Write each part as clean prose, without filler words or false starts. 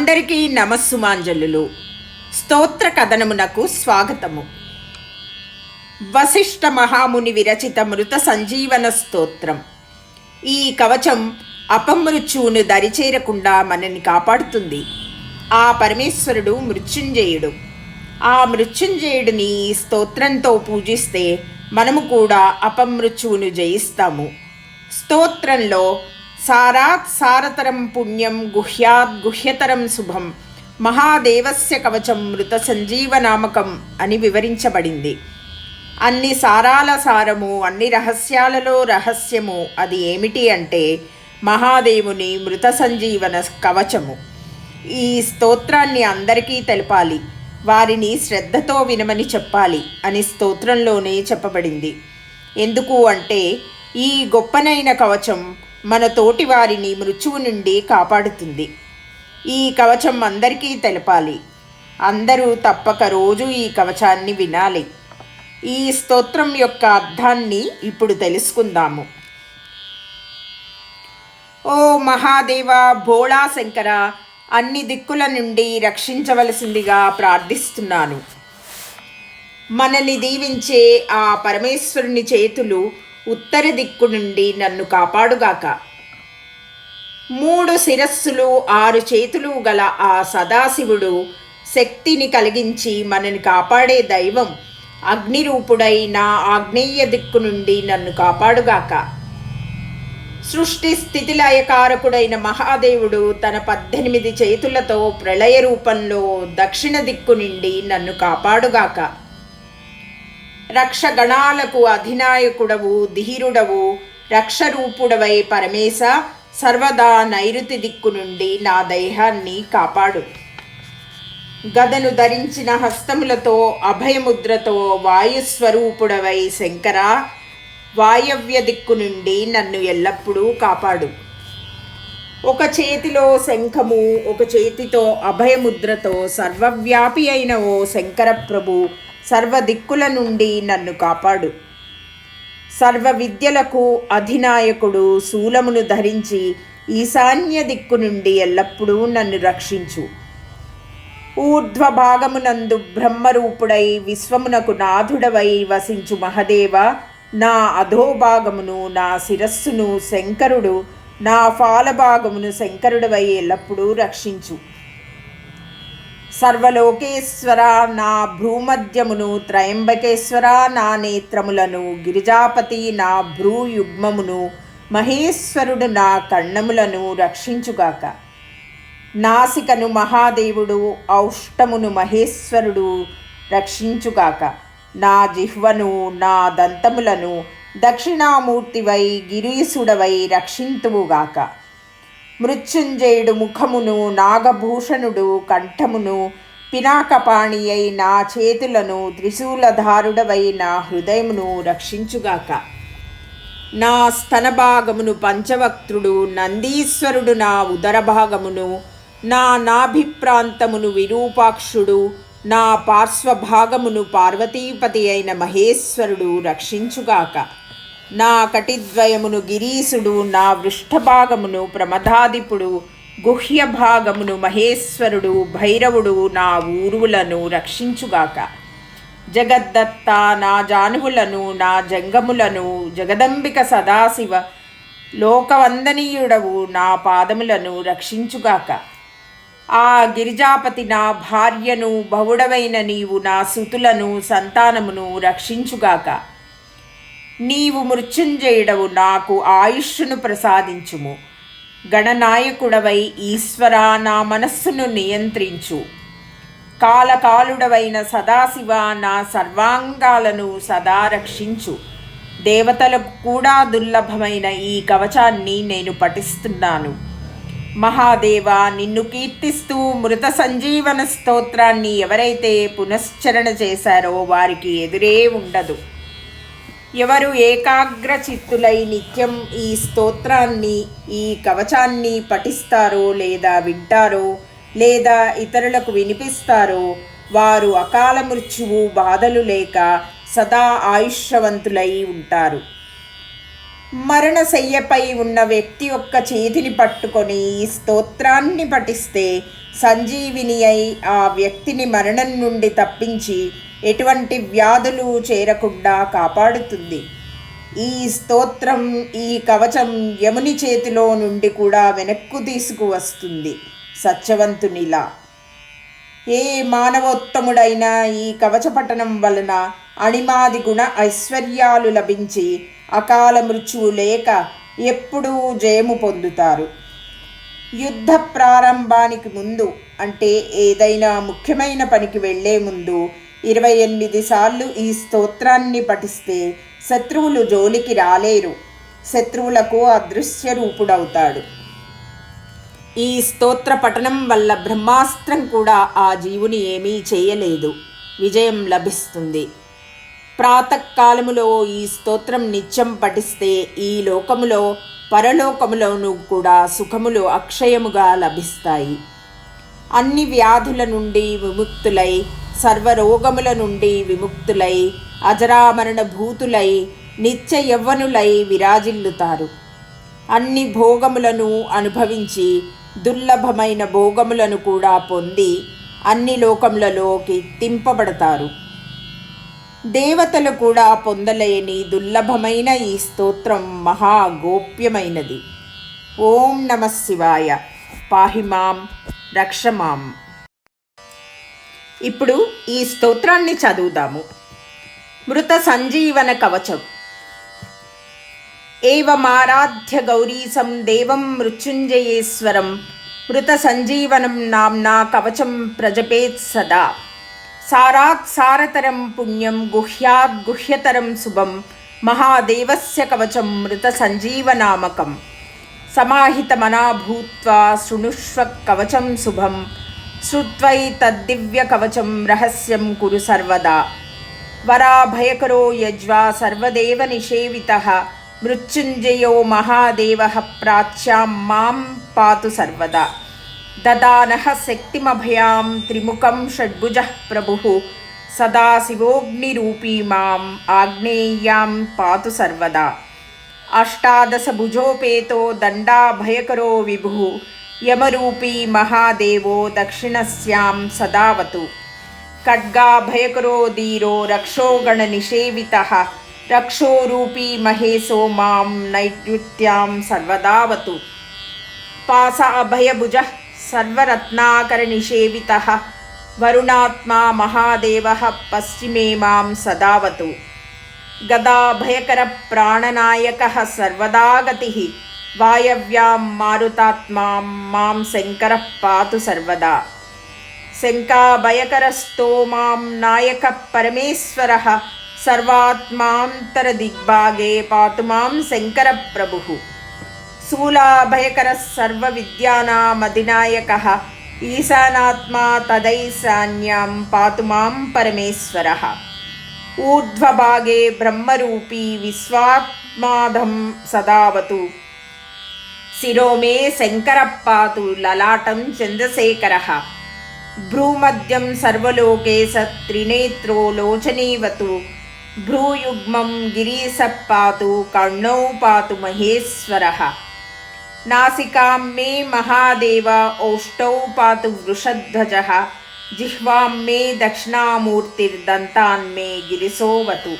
అందరికీ నమస్సుమాంజలులు. స్తోత్ర కథనమునకు స్వాగతము. వశిష్ఠ మహాముని విరచిత మృత సంజీవన స్తోత్రం. ఈ కవచం అపమృత్యువును దరిచేరకుండా మనని కాపాడుతుంది. ఆ పరమేశ్వరుడు మృత్యుంజయుడు. ఆ మృత్యుంజయుడిని ఈ స్తోత్రంతో పూజిస్తే మనము కూడా అపమృత్యువును జయిస్తాము. స్తోత్రంలో సారాత్ సారతరం పుణ్యం గుహ్యాత్ గుహ్యతరం శుభం మహాదేవస్య కవచం మృత సంజీవనామకం అని వివరించబడింది. అన్ని సారాల సారము, అన్ని రహస్యాలలో రహస్యము అది ఏమిటి అంటే మహాదేవుని మృత సంజీవన కవచము. ఈ స్తోత్రాన్ని అందరికీ తెలపాలి, వారిని శ్రద్ధతో వినమని చెప్పాలి అని స్తోత్రంలోనే చెప్పబడింది. ఎందుకు అంటే ఈ గొప్పనైన కవచం మన తోటి వారిని మృత్యువు నుండి కాపాడుతుంది. ఈ కవచం అందరికీ తెలపాలి. అందరూ తప్పక రోజు ఈ కవచాన్ని వినాలి. ఈ స్తోత్రం యొక్క అర్థాన్ని ఇప్పుడు తెలుసుకుందాము. ఓ మహాదేవ, భోళా శంకర, అన్ని దిక్కుల నుండి రక్షించవలసిందిగా ప్రార్థిస్తున్నాను. మనని దీవించే ఆ పరమేశ్వరుని చేతులు ఉత్తర దిక్కు నుండి నన్ను కాపాడుగాక. 3 శిరస్సులు 6 చేతులు గల ఆ సదాశివుడు శక్తిని కలిగించి మనని కాపాడే దైవం అగ్నిరూపుడై నా ఆగ్నేయ దిక్కు నుండి నన్ను కాపాడుగాక. సృష్టి స్థితిలయకారకుడైన మహాదేవుడు తన 18 చేతులతో ప్రళయ రూపంలో దక్షిణ దిక్కు నుండి నన్ను కాపాడుగాక. రక్షగణాలకు అధినాయకుడవు, ధీరుడవు, రక్షరూపుడవై పరమేశ సర్వదా నైరుతి దిక్కు నుండి నా దేహాన్ని కాపాడు. గదను ధరించిన హస్తములతో అభయముద్రతో వాయుస్వరూపుడవై శంకర వాయవ్య దిక్కు నుండి నన్ను ఎల్లప్పుడూ కాపాడు. ఒక చేతిలో శంఖము, ఒక చేతితో అభయముద్రతో సర్వవ్యాపి అయిన ఓ శంకర ప్రభు సర్వ దిక్కుల నుండి నన్ను కాపాడు. సర్వ విద్యలకు అధినాయకుడు శూలమును ధరించి ఈశాన్య దిక్కు నుండి ఎల్లప్పుడూ నన్ను రక్షించు. ఊర్ధ్వ భాగమునందు బ్రహ్మరూపుడై విశ్వమునకు నాథుడవై వసించు మహదేవ, నా అధోభాగమును నా శిరస్సును శంకరుడు, నా ఫాలభాగమును శంకరుడవై ఎల్లప్పుడూ రక్షించు. సర్వలోకేశ్వర, నా భ్రూమధ్యమును, త్రయంబకేశ్వర నా నేత్రములను, గిరిజాపతి నా భ్రూయుగ్మమును, మహేశ్వరుడు నా కర్ణములను రక్షించుగాక. నాసికను మహాదేవుడు, ఔష్టమును మహేశ్వరుడు రక్షించుగాక. నా జిహ్వను, నా దంతములను దక్షిణామూర్తివై గిరీసుడవై రక్షింతువుగాక. మృత్యుంజయుడు ముఖమును, నాగభూషణుడు కంఠమును, పినాకపాణి అయి నా చేతులను, త్రిశూలధారుడవై నా హృదయమును రక్షించుగాక. నా స్తనభాగమును పంచవక్త్రుడు, నందీశ్వరుడు నా ఉదరభాగమును, నా నాభిప్రాంతమును విరూపాక్షుడు, నా పార్శ్వభాగమును పార్వతీపతి అయిన మహేశ్వరుడు రక్షించుగాక. నా కటిద్వయమును గిరీసుడు, నా వృష్ఠభాగమును ప్రమదాదిపుడు, గుహ్య భాగమును మహేశ్వరుడు భైరవుడు నా ఊరువులను రక్షించుగాక. జగద్దత్త నా జానువులను, నా జంగములను, జగదంబిక సదాశివ లోకవందనీయుడవు నా పాదములను రక్షించుగాక. ఆ గిరిజాపతి నా భార్యను, బహుడవైన నీవు నా సుతులను సంతానమును రక్షించుగాక. నీవు మృత్యుంజయుడవు, నాకు ఆయుష్ను ప్రసాదించుము. గణనాయకుడవై ఈశ్వరా నా మనస్సును నియంత్రించు. కాలకాలుడవైన సదాశివ నా సర్వాంగాలను సదా రక్షించు. దేవతలకు కూడా దుర్లభమైన ఈ కవచాన్ని నేను పఠిస్తున్నాను. మహాదేవ, నిన్ను కీర్తిస్తూ మృత సంజీవన స్తోత్రాన్ని ఎవరైతే పునశ్చరణ చేశారో వారికి ఎదురే ఉండదు. ఎవరు ఏకాగ్ర చిత్తులై నిత్యం ఈ స్తోత్రాన్ని, ఈ కవచాన్ని పఠిస్తారో లేదా వింటారో లేదా ఇతరులకు వినిపిస్తారో వారు అకాల మృత్యువు బాధలు లేక సదా ఆయుష్యవంతులై ఉంటారు. మరణశయ్యపై ఉన్న వ్యక్తి యొక్క చేతిని పట్టుకొని ఈ స్తోత్రాన్ని పఠిస్తే సంజీవిని అయి ఆ వ్యక్తిని మరణం నుండి తప్పించి ఎటువంటి వ్యాధులు చేరకుండా కాపాడుతుంది. ఈ స్తోత్రం, ఈ కవచం యముని చేతిలో నుండి కూడా వెనక్కు తీసుకువస్తుంది సత్యవంతునిలా. ఏ మానవోత్తముడైనా ఈ కవచపఠనం వలన అణిమాది గుణ ఐశ్వర్యాలు లభించి అకాల మృత్యువు లేక ఎప్పుడూ జయము పొందుతారు. యుద్ధ ప్రారంభానికి ముందు, అంటే ఏదైనా ముఖ్యమైన పనికి వెళ్లే ముందు 28 సార్లు ఈ స్తోత్రాన్ని పఠిస్తే శత్రువులు జోలికి రాలేరు. శత్రువులకు అదృశ్య రూపుడవుతాడు. ఈ స్తోత్ర పఠనం వల్ల బ్రహ్మాస్త్రం కూడా ఆ జీవుని ఏమీ చేయలేదు, విజయం లభిస్తుంది. ప్రాతకాలములో ఈ స్తోత్రం నిత్యం పఠిస్తే ఈ లోకములో పరలోకములోనూ కూడా సుఖములు అక్షయముగా లభిస్తాయి. అన్ని వ్యాధుల నుండి విముక్తులై, సర్వరోగముల నుండి విముక్తులై, అజరామరణ భూతులై, నిత్య యవ్వనులై విరాజిల్లుతారు. అన్ని భోగములను అనుభవించి దుర్లభమైన భోగములను కూడా పొంది అన్ని లోకములలోకి తింపబడతారు. దేవతలు కూడా పొందలేని దుర్లభమైన ఈ స్తోత్రం మహాగోప్యమైనది. ఓం నమః శివాయ. పాహిమాం రక్షమాం. ఇప్పుడు ఈ స్తోత్రాన్ని చదువుదాము. మృత సంజీవన కవచం. ఏవమారాధ్య గౌరీశం దేవం మృత్యుంజయేశ్వరం మృత సంజీవనం నామ్నా కవచం ప్రజపేత్ సదా. సారాత్ సారతరం పుణ్యం గుహ్యాద్ గుహ్యతరం శుభం మహాదేవస్య కవచం మృత సంజీవనామకం. సమాహితమనా భూత్వా శృణుష్వ కవచం శుభం శ్రుత్వై తద్దివ్య కవచం రహస్యం కురు సర్వదా. వరాభయకరో యజ్వా సర్వదేవ నిషేవితః మృత్యుంజయో మహాదేవః ప్రాచ్యాం మాం పాతు సర్వదా. దదానః శక్తిమభయాం త్రిముఖం షడ్భుజః ప్రభుః సదాశివోగ్నిరూపీ మాం ఆగ్నేయాం పాతు సర్వదా. అష్టాదశభుజోపేతో దండాభయకరో విభుః యమరూపీ మహాదేవో దక్షిణస్యాం సదావతు. ఖడ్గాభయకరో ధీరో రక్షోగణ నిషేవితః రక్షోరూపీ మహేశో మాం నైరుత్యాం సర్వదావతు. పాశాభయభుజః సర్వరత్నాకర నిషేవితః వరుణాత్మా మహాదేవః పశ్చిమే మాం సదావతు. గదాభయకర ప్రాణనాయకః సర్వదాగతిః వాయవ్యాం మారుతాత్మా మాం శంకరః పాతు సర్వదా. శంకాభయకరస్తో మాం నాయకః పరమేశ్వరః సర్వాత్మాంతరదిగ్భాగే పాతు మాం శంకర ప్రభుః. శూలాభయకరః సర్వవిద్యానామధినాయకః ఈశానాత్మా తదైశాన్యాం పాతు మాం పరమేశ్వరః. ఊర్ధ్వభాగే బ్రహ్మరూపీ విశ్వాత్మాధం సదావతు. శిరో మే శంకరః పాతు లలాటం చంద్రశేఖరః. భ్రూమధ్యం సర్వలోకేశ త్రినేత్రో లోచనేవతు. భ్రూయుగ్మం గిరీశః పాతు కర్ణౌ పాతు మహేశ్వరః. నాసికాం మే మహాదేవ ఓష్టౌ పాతు వృషధ్వజః. జిహ్వాం మే దక్షిణామూర్తిర్దంతాన్ మే గిరిశోవతు.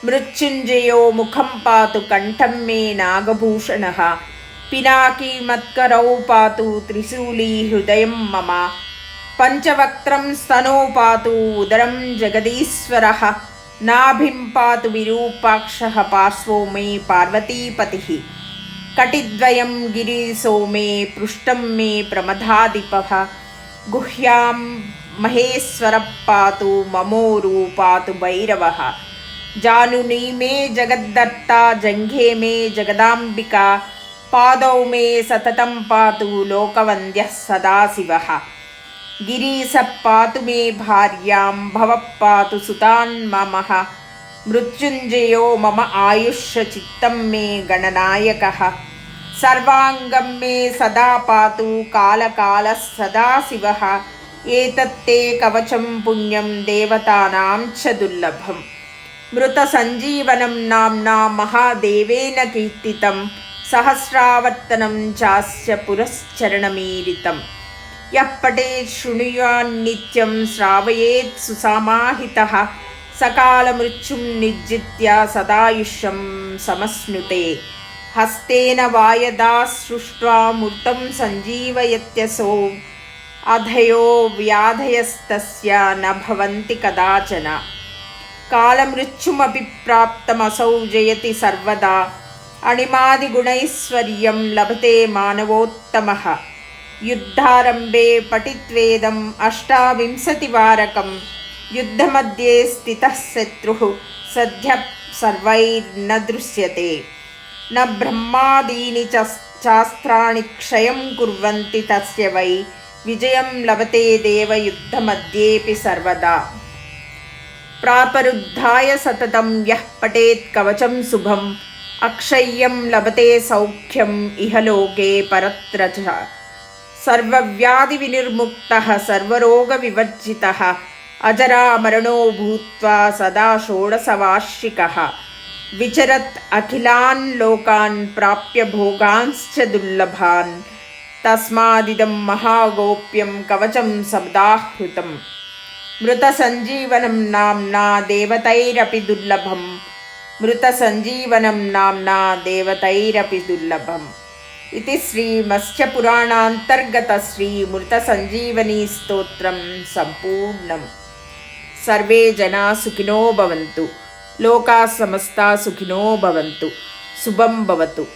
మృత్యుంజయో ముఖం పాతు కంఠం మే నాగభూషణః. పినాకీ మత్కరౌ పాతు త్రిశూలీ హృదయం మమ. పంచవక్త్రం స్తనో పాతు ఉదరం జగదీశ్వరః. నాభిం పాతు విరూపాక్షః పార్శ్వో మే పార్వతీపతిః. కటిద్వయం గిరీశో మే పృష్టం మే ప్రమదాధిపః. గుహ్యాం మహేశ్వరః పాతు మమోరు పాతు భైరవః. జానునీ మే జగద్దత్తా జంఘే మే జగదాంబికా. పాదౌ మే సతతం పాతు లోకవంద్యః సదాశివః. గిరీశః పాతు మే భార్యాం భవః పాతు సుతాన్ మమః. మృత్యుంజయో మమ ఆయుష్య చిత్తం మే గణనాయకః. సర్వాంగం మే సదా పాతు కాలకాలః సదాశివః. ఏతత్తే కవచం పుణ్యం దేవతానాం చ దుర్లభం. మృత సంజీవనం నామ్నా మహాదేవేన కీర్తితం. సహస్రావర్తనం చాస్య పురశ్చరణమీరితం. యః పఠేత్ శృణుయాన్నిత్యం శ్రావయేత్ సుసమాహితః సకాలమృత్యుం నిర్జిత్య సదాయుష్యం సమశ్నుతే. హస్తేన వాయదా సృష్ట్వా మృతం సంజీవయత్యసో అధయో వ్యాధయస్తస్య న భవంతి కదాచన. కాలమృత్యుమపి ప్రాప్తమసౌ జయతి సర్వదా అణిమాదిగుణైశ్వర్యం లభతే మానవోత్తమః. యుద్ధారంభే పఠిత్వేదం అష్టావింశతివారకం యుద్ధమధ్యే స్థితః శత్రుః సద్యః సర్వైర్న దృశ్యతే. న బ్రహ్మాదీని శాస్త్రాణి క్షయం కుర్వంతి తస్య వై విజయం లభతే దేవ యుద్ధమధ్యేపి సర్వదా. ప్రాపరుద్ధాయ సతతం యః పఠేత్ కవచం శుభం అక్షయ్యం లభతే సౌఖ్యం ఇహలోకే పరత్ర చ. సర్వవ్యాధి వినిర్ముక్తః సర్వరోగ వివర్జితః అజరామరణో భూత్వా సదా షోడశవార్షికः. విచరత్ అఖిలాన్ లోకాన్ ప్రాప్య భోగాంశ్చ దుర్లభాన్. తస్మాదిదం మహాగోప్యం కవచం శబ్దాహృతం. మృత సంజీవనం నామ్నా దేవతైరపి దుర్లభం. మృత సంజీవనం నామ్నా దేవతైరపి దుర్లభం. ఇది శ్రీ మత్స్యపురాణాంతర్గత శ్రీ మృత సంజీవనీ స్తోత్రం సంపూర్ణం. సర్వే జనా సుఖినో భవంతు. లోకా సమస్తా సుఖినో భవంతు. శుభం భవతు.